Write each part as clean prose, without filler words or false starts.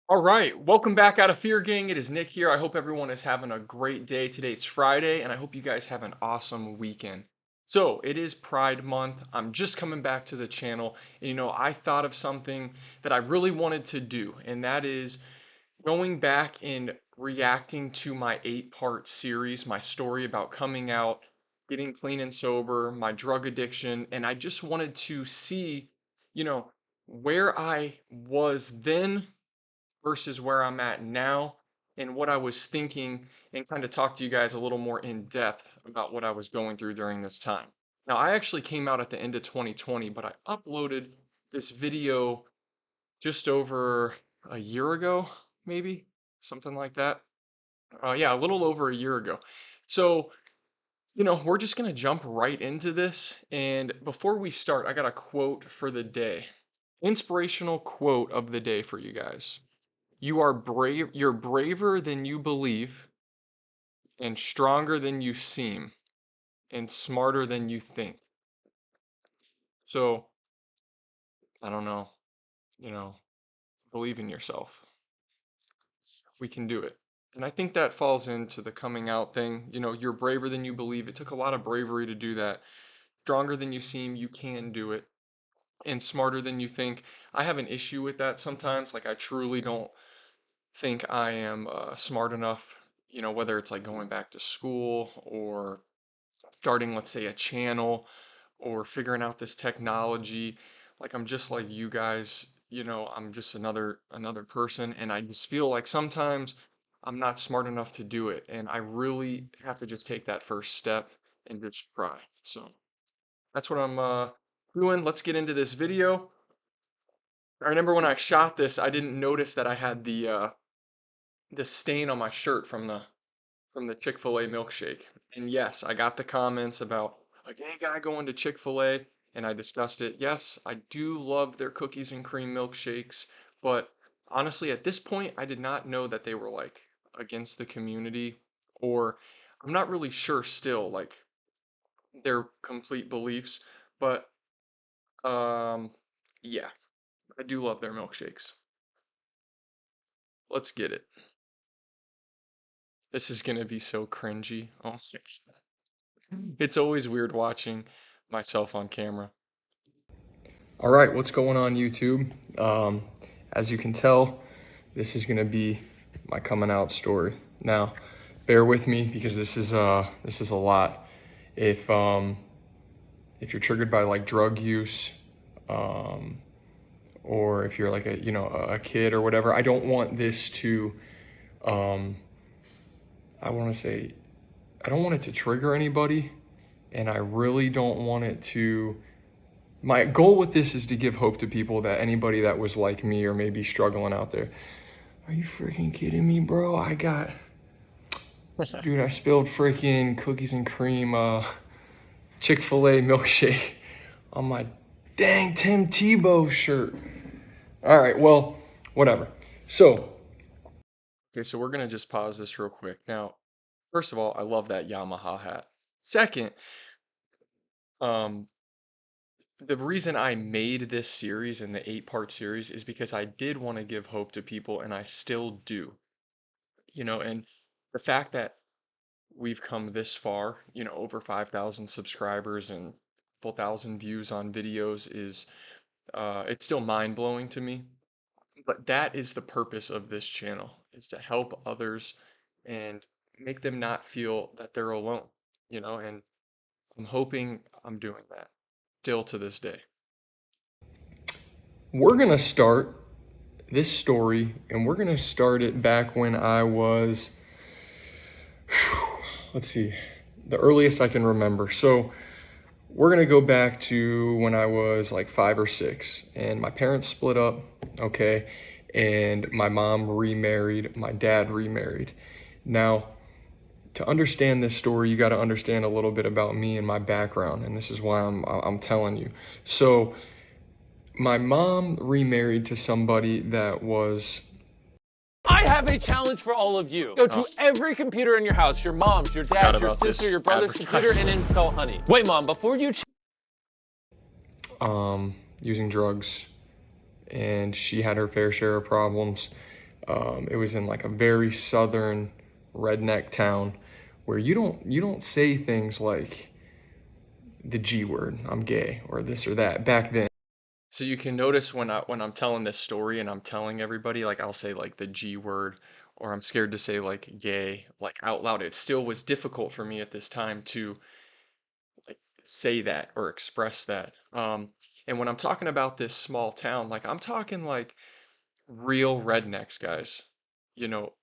All right, welcome back out of Fear Gang. It is Nick here. I hope everyone is having a great day. Today's Friday, and I hope you guys have an awesome weekend. So, it is Pride Month. I'm just coming back to the channel, and I thought of something that I really wanted to do, and that is going back and reacting to my 8-part series, my story about coming out, getting clean and sober, my drug addiction, and I just wanted to see, you know, where I was then versus where I'm at now and what I was thinking and kind of talk to you guys a little more in depth about what I was going through during this time. Now, I actually came out at the end of 2020, but I uploaded this video just over a year ago, maybe something like that. Yeah, a little over a year ago. So, we're just going to jump right into this. And before we start, I got a quote for the day. Inspirational quote of the day for you guys. You're braver than you believe, and stronger than you seem, and smarter than you think. So, I don't know, you know, believe in yourself. We can do it. And I think that falls into the coming out thing. You're braver than you believe. It took a lot of bravery to do that. Stronger than you seem, you can do it. And smarter than you think. I have an issue with that sometimes. Like, I truly don't think I am smart enough, whether it's like going back to school or starting, let's say, a channel or figuring out this technology. Like, I'm just like you guys, I'm just another person, and I just feel like sometimes I'm not smart enough to do it, and I really have to just take that first step and just try. So that's what I'm doing. Let's get into this video. I remember when I shot this, I didn't notice that I had the stain on my shirt from the Chick-fil-A milkshake. And yes, I got the comments about a gay guy going to Chick-fil-A, and I discussed it. Yes, I do love their cookies and cream milkshakes, but honestly, at this point, I did not know that they were like against the community, or I'm not really sure still, like their complete beliefs, but um, yeah, I do love their milkshakes. Let's get it. This is gonna be so cringy. Oh my God. It's always weird watching myself on camera. All right, what's going on YouTube? As you can tell, this is gonna be my coming out story. Now, bear with me because this is a lot. If you're triggered by like drug use, um, or if you're like a kid or whatever, I don't want this to um, I want to say I don't want it to trigger anybody, and I really don't want it to. My goal with this is to give hope to people, that anybody that was like me or maybe struggling out there. Are you freaking kidding me, bro? Dude, I spilled freaking cookies and cream Chick-fil-A milkshake on my dang Tim Tebow shirt. All right, well, whatever. Okay, so we're gonna just pause this real quick. Now, first of all, I love that Yamaha hat. Second, um, the reason I made this series and the 8-part series is because I did want to give hope to people, and I still do. And the fact that we've come this far, over 5,000 subscribers and a couple thousand views on videos is it's still mind-blowing to me. But that is the purpose of this channel, is to help others and make them not feel that they're alone, and I'm hoping I'm doing that still to this day. We're going to start this story, and we're going to start it back when I was, let's see, the earliest I can remember. So we're going to go back to when I was like 5 or 6, and my parents split up, okay, and my mom remarried, my dad remarried. Now, to understand this story, you got to understand a little bit about me and my background, and this is why I'm telling you. So my mom remarried to somebody that was. I have a challenge for all of you. Go to every computer in your house, your mom's, your dad's, your sister, your brother's computer, and install Honey. Wait, Mom, before you... Using drugs, and she had her fair share of problems. It was in like a very southern redneck town where you don't say things like the G word, I'm gay, or this or that back then. So you can notice when I'm telling this story and I'm telling everybody, like I'll say like the G word, or I'm scared to say like gay, like out loud. It still was difficult for me at this time to like say that or express that. And when I'm talking about this small town, like I'm talking like real rednecks, guys. You know,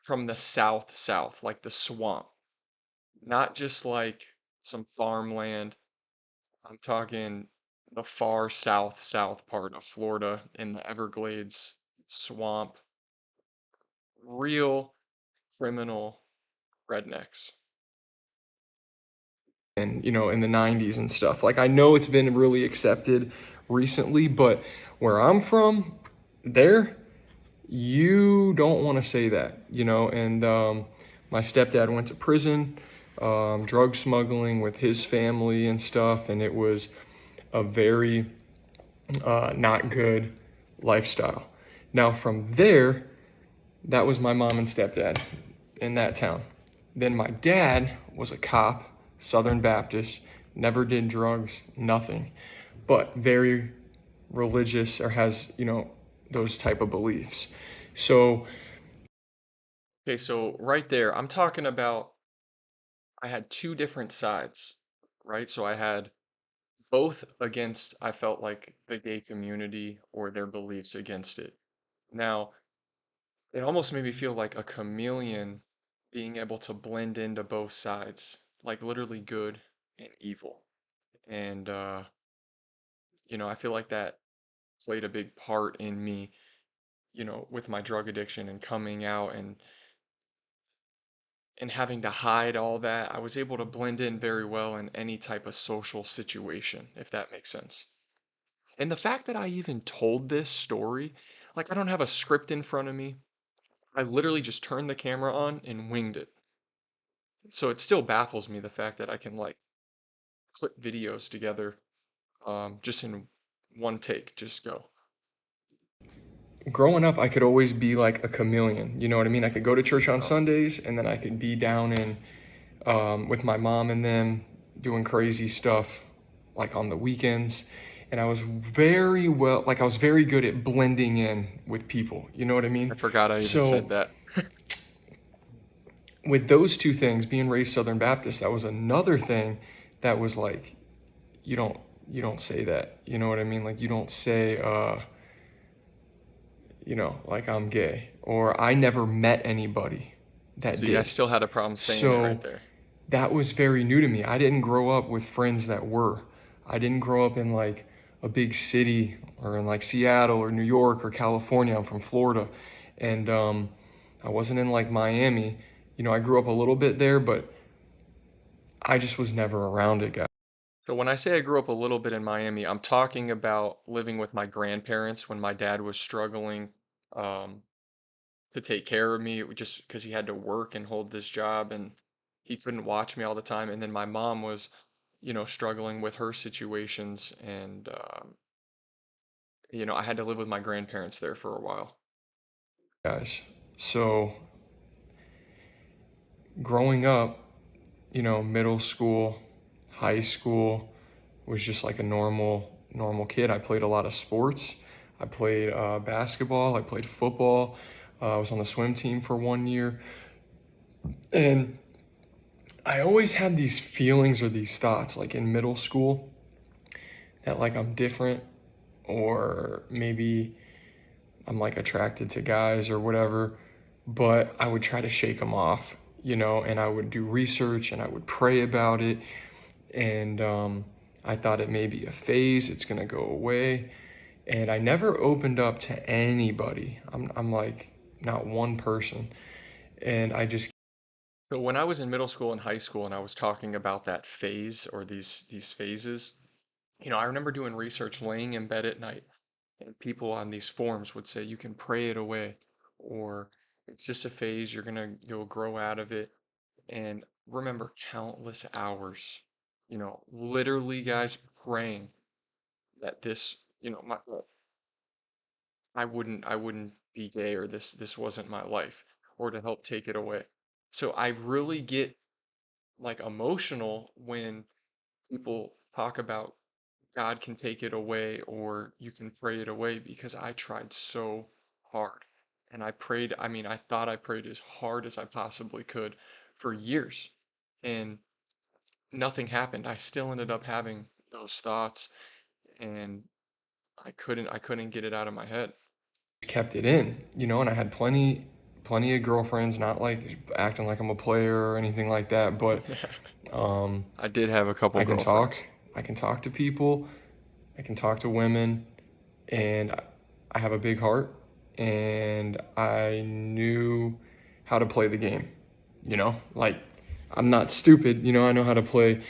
from the south, like the swamp, not just like some farmland. I'm talking the far south part of Florida in the Everglades swamp, real criminal rednecks. And in the 90s and stuff. Like I know it's been really accepted recently, but where I'm from, there you don't want to say that, and my stepdad went to prison, drug smuggling with his family and stuff, and it was a very not good lifestyle. Now, from there, that was my mom and stepdad in that town. Then my dad was a cop, Southern Baptist, never did drugs, nothing, but very religious or has, those type of beliefs. So, okay, so right there, I'm talking about I had two different sides, right? So I had both against, I felt like the gay community or their beliefs against it. Now, it almost made me feel like a chameleon being able to blend into both sides, like literally good and evil. And, I feel like that played a big part in me, with my drug addiction and coming out and having to hide all that. I was able to blend in very well in any type of social situation, if that makes sense. And the fact that I even told this story, like I don't have a script in front of me. I literally just turned the camera on and winged it. So it still baffles me the fact that I can like put videos together just in one take, just go. Growing up, I could always be like a chameleon. You know what I mean? I could go to church on Sundays, and then I could be down in with my mom and them doing crazy stuff like on the weekends. And I was very good at blending in with people. You know what I I mean? forgot I even said So that. with those two things, being raised Southern Baptist, that was another thing that was like, you don't you don't say that. You know what I mean? Like you don't say like I'm gay, or I never met anybody that See, I did. still had a problem saying it right So there. that was very new to me. I didn't grow up with friends that were. I didn't grow up in like a big city or in like Seattle or New York or California. I'm from Florida. And I wasn't in like Miami. I grew up a little bit there, but I just was never around it, guys. So when I say I grew up a little bit in Miami, I'm talking about living with my grandparents when my dad was struggling um, to take care of me just because he had to work and hold this job and he couldn't watch me all the time. And then my mom was, struggling with her situations and, I had to live with my grandparents there for a while. Guys, so growing up, middle school, high school was just like a normal kid. I played a lot of sports. I played basketball. I played football. I was on the swim team for 1 year, and I always had these feelings or these thoughts, like in middle school, that like I'm different, or maybe I'm like attracted to guys or whatever. But I would try to shake them off, and I would do research and I would pray about it, and I thought it may be a phase, it's gonna go away. And I never opened up to anybody. I'm like not one person. And I just So when I was in middle school and high school and I was talking about that phase or these phases, I remember doing research laying in bed at night and people on these forums would say you can pray it away or it's just a phase, you'll grow out of it. And remember countless hours, literally guys praying that this, I wouldn't be gay, or this wasn't my life, or to help take it away. So I really get like emotional when people talk about God can take it away or you can pray it away, because I tried so hard. And I prayed, I mean, I thought I prayed as hard as I possibly could for years, and nothing happened. I still ended up having those thoughts, and I couldn't get it out of my head. Kept it in, and I had plenty of girlfriends, not like acting like I'm a player or anything like that, but um, I did have a couple I can talk. girlfriends. I can talk to people. I can talk to women, and I have a big heart, and I knew how to play the game. Like I'm not stupid. I know how to play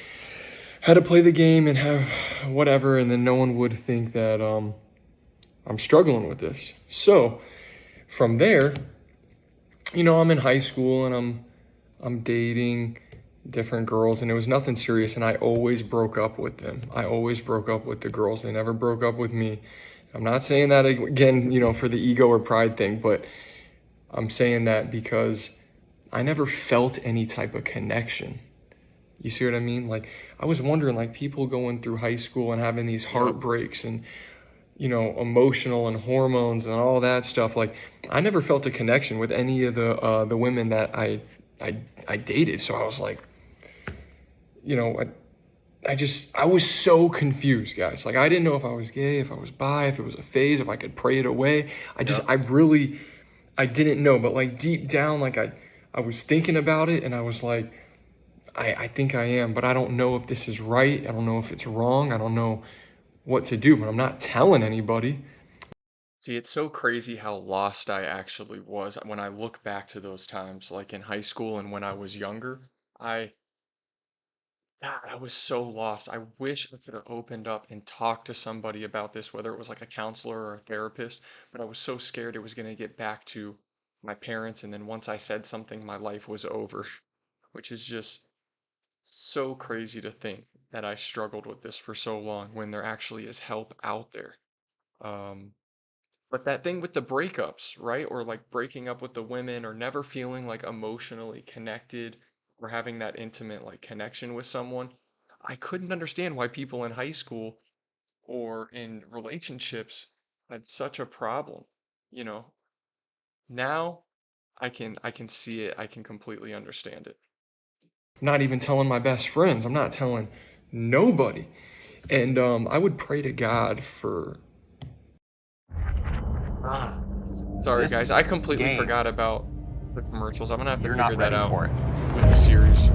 the game and have whatever, and then no one would think that I'm struggling with this. So from there, I'm in high school and I'm dating different girls, and it was nothing serious, and I always broke up with them. I always broke up with the girls. They never broke up with me. I'm not saying that again, for the ego or pride thing, but I'm saying that because I never felt any type of connection. You see what I mean? Like, I was wondering, like, people going through high school and having these Yep. heartbreaks and emotional and hormones and all that stuff. Like, I never felt a connection with any of the women that I dated. So I was like, I was so confused, guys. Like, I didn't know if I was gay, if I was bi, if it was a phase, if I could pray it away. Yep. I didn't know. But like deep down, like I was thinking about it, and I was like, I think I am, but I don't know if this is right. I don't know if it's wrong. I don't know what to do, but I'm not telling anybody. See, it's so crazy how lost I actually was when I look back to those times, like in high school and when I was younger. I, God, I was so lost. I wish I could have opened up and talked to somebody about this, whether it was like a counselor or a therapist, but I was so scared it was going to get back to my parents. And then once I said something, my life was over, which is just so crazy to think that I struggled with this for so long when there actually is help out there. Um, But that thing with the breakups, right? Or like breaking up with the women, or never feeling like emotionally connected or having that intimate like connection with someone. I couldn't understand why people in high school or in relationships had such a problem. You know, now I can see it. I can completely understand it. Not even telling my best friends. I'm not telling nobody. And I would pray to God for. Ah, sorry guys. This I completely game, forgot about the commercials. I'm gonna have to you're figure not that ready out for it. with the series.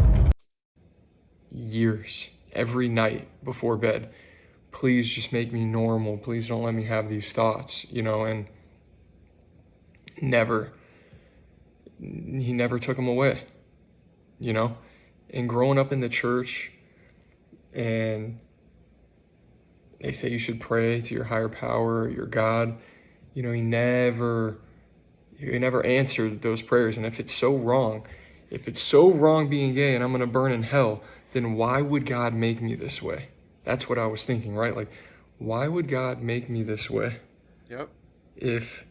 Years, every night before bed. Please just make me normal. Please don't let me have these thoughts, and never, he never took them away, you know? And growing up in the church, and they say you should pray to your higher power, your God, he never answered those prayers. And if it's so wrong being gay and I'm going to burn in hell, then why would God make me this way? That's what I was thinking, right? Like, why would God make me this way Yep. if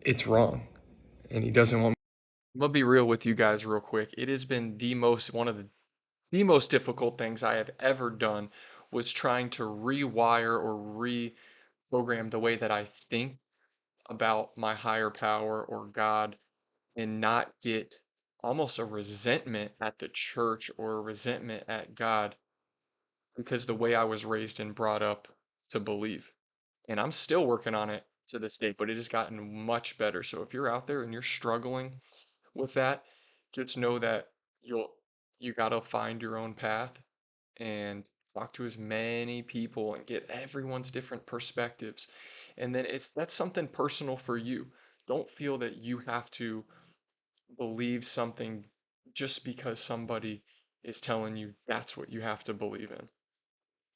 it's wrong and he doesn't want me? I'm gonna be real with you guys real quick. It has been one of the most difficult things I have ever done, was trying to rewire or reprogram the way that I think about my higher power or God, and not get almost a resentment at the church or a resentment at God because the way I was raised and brought up to believe. And I'm still working on it to this day, but it has gotten much better. So if you're out there and you're struggling with that, just know that you'll you got to find your own path and talk to as many people and get everyone's different perspectives. And then that's something personal for you. Don't feel that you have to believe something just because somebody is telling you that's what you have to believe in.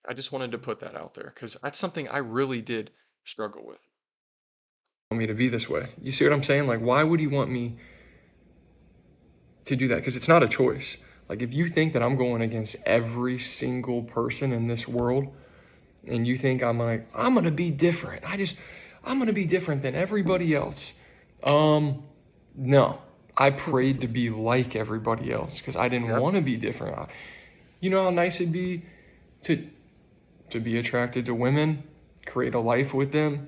I just wanted to put that out there because that's something I really did struggle with. Me to be this way. You see what I'm saying? Like, why would he want me to do that? Because it's not a choice. Like, if you think that I'm going against every single person in this world, and you think I'm like, I'm gonna be different. I'm gonna be different than everybody else. No. I prayed to be like everybody else because I didn't Yep. want to be different. You know how nice it'd be to be attracted to women, create a life with them,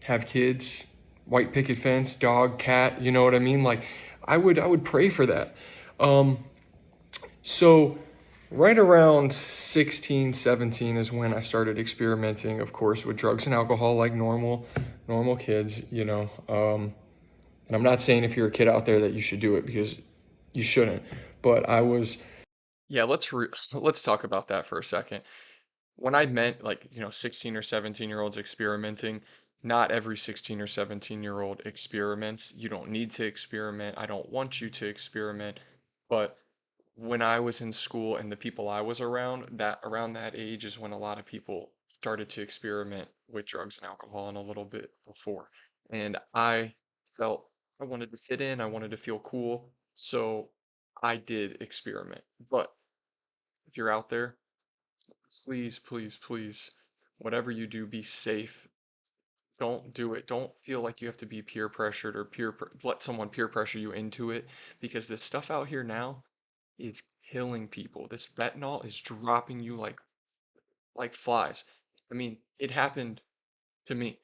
have kids, white picket fence, dog, cat, you know what I mean? Like I would pray for that. Um, so right around 16, 17 is when I started experimenting, of course, with drugs and alcohol like normal kids, you know. And I'm not saying if you're a kid out there that you should do it because you shouldn't. But I was Yeah, let's talk about that for a second. When I meant like, 16 or 17-year-olds experimenting, not every 16 or 17-year-old experiments. You don't need to experiment. I don't want you to experiment. But when I was in school and the people I was around that age is when a lot of people started to experiment with drugs and alcohol and a little bit before. And I felt I wanted to fit in, I wanted to feel cool. So I did experiment. But if you're out there, please, please, please, whatever you do, be safe. Don't do it. Don't feel like you have to be peer pressured or let someone peer pressure you into it because this stuff out here now is killing people. This fentanyl is dropping you like flies. I mean, it happened to me,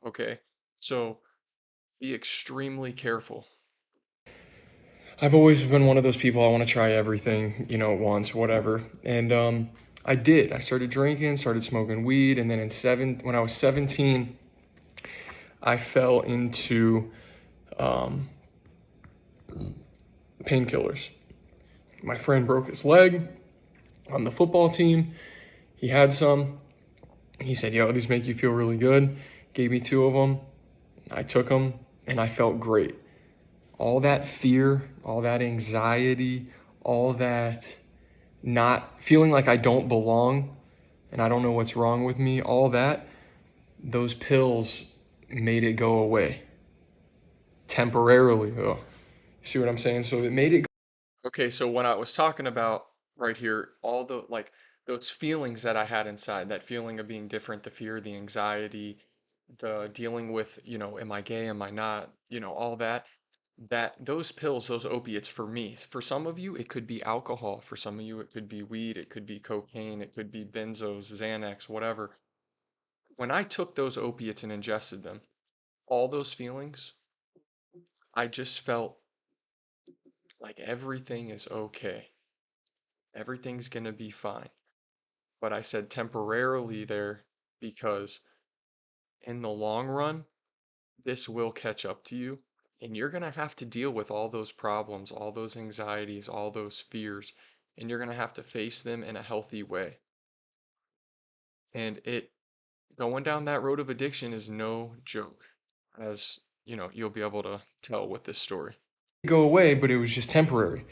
okay? So be extremely careful. I've always been one of those people I want to try everything, you know, at once, whatever. And I did. I started drinking, started smoking weed, and then when I was 17, I fell into um, painkillers. My friend broke his leg on the football team. He had some. He said, "Yo, these make you feel really good." Gave me two of them. I took them, and I felt great. All that fear, all that anxiety, all that not feeling like I don't belong and I don't know what's wrong with me, all that, those pills made it go away temporarily, though. See what I'm saying? So it made it. Okay, so when I was talking about right here, all the like those feelings that I had inside, that feeling of being different, the fear, the anxiety, the dealing with, am I gay, am I not, all that those pills, those opiates for me, for some of you, it could be alcohol. For some of you, it could be weed, it could be cocaine, it could be benzos, Xanax, whatever. When I took those opiates and ingested them, all those feelings, I just felt like everything is okay. Everything's gonna be fine. But I said temporarily there because in the long run, this will catch up to you. And you're going to have to deal with all those problems, all those anxieties, all those fears, and you're going to have to face them in a healthy way. And going down that road of addiction is no joke, as you'll be able to tell with this story. Go away, but it was just temporary.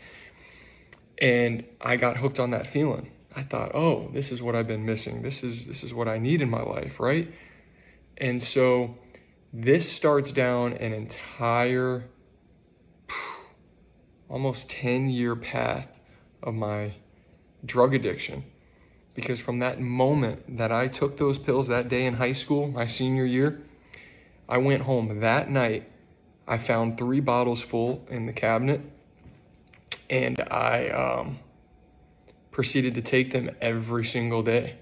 And I got hooked on that feeling. I thought, oh, this is what I've been missing. This is what I need in my life, right? And so this starts down an entire almost 10-year path of my drug addiction. Because from that moment that I took those pills that day in high school, my senior year, I went home that night. I found 3 bottles full in the cabinet, and I proceeded to take them every single day.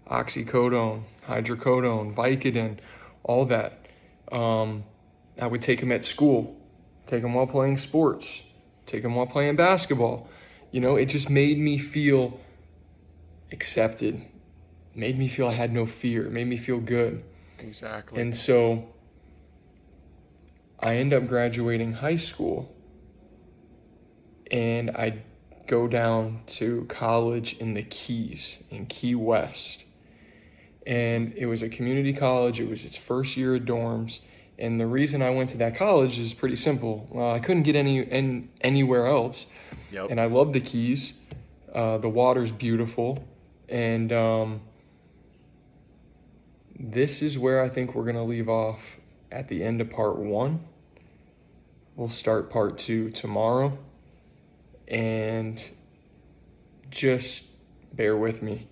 Oxycodone, hydrocodone, Vicodin, all that. I would take them at school, take them while playing sports, take them while playing basketball. It just made me feel accepted, made me feel I had no fear, made me feel good. Exactly. And so I end up graduating high school and I go down to college in the Keys, in Key West. And it was a community college. It was its first year of dorms. And the reason I went to that college is pretty simple. I couldn't get anywhere else, Yep. and I love the Keys. The water's beautiful, and this is where I think we're gonna leave off at the end of part one. We'll start part two tomorrow, and just bear with me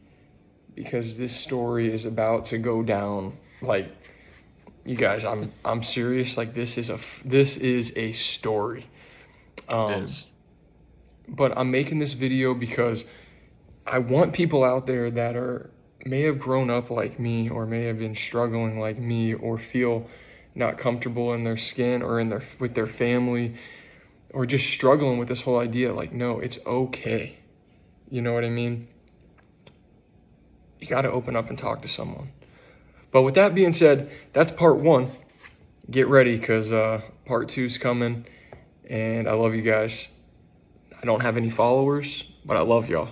because this story is about to go down like You guys, I'm serious. Like this is a story. It Um, is. but I'm making this video because I want people out there that are may have grown up like me or may have been struggling like me or feel not comfortable in their skin or in their with their family or just struggling with this whole idea like no, it's okay. You know what I mean? You got to open up and talk to someone. But with that being said, that's part 1. Get ready cuz part 2's coming and I love you guys. I don't have any followers, but I love y'all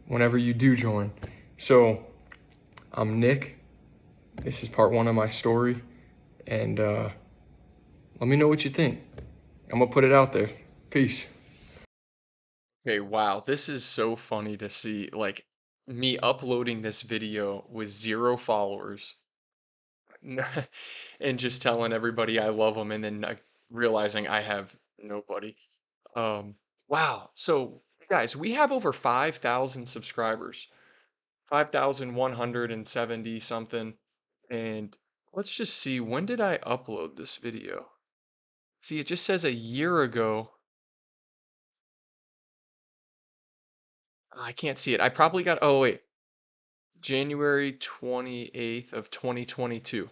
whenever you do join. So, I'm Nick. This is part 1 of my story, and let me know what you think. I'm gonna put it out there. Peace. Okay, wow, this is so funny to see, like, me uploading this video with 0 followers and just telling everybody I love them and then, like, realizing I have nobody. Um, wow. So, guys, we have over 5,000 subscribers, 5,170 something. And let's just see, when did I upload this video? See, it just says a year ago. I can't see it. I probably got, oh, wait, January 28th of 2022.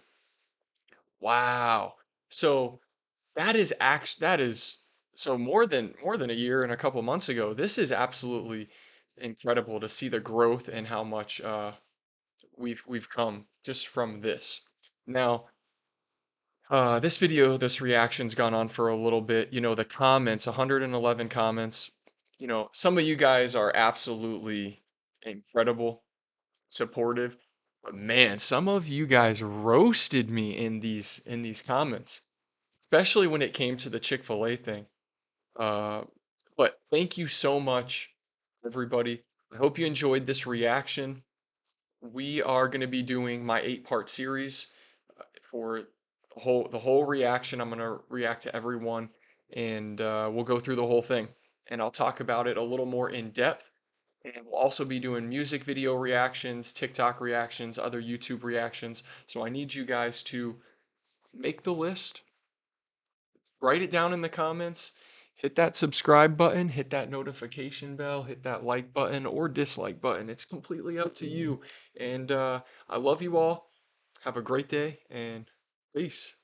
Wow. So that is so more than a year and a couple months ago. This is absolutely incredible to see the growth and how much we've come just from this. Now, this reaction's gone on for a little bit. You know, the comments, 111 comments. You know, some of you guys are absolutely incredible, supportive. But man, some of you guys roasted me in these comments, especially when it came to the Chick-fil-A thing. Uh, but thank you so much, everybody. I hope you enjoyed this reaction. We are going to be doing my 8-part series for the whole reaction. I'm going to react to everyone, and we'll go through the whole thing, and I'll talk about it a little more in depth. And we'll also be doing music video reactions, TikTok reactions, other YouTube reactions. So I need you guys to make the list, write it down in the comments, hit that subscribe button, hit that notification bell, hit that like button or dislike button. It's completely up to you. And I love you all. Have a great day and peace.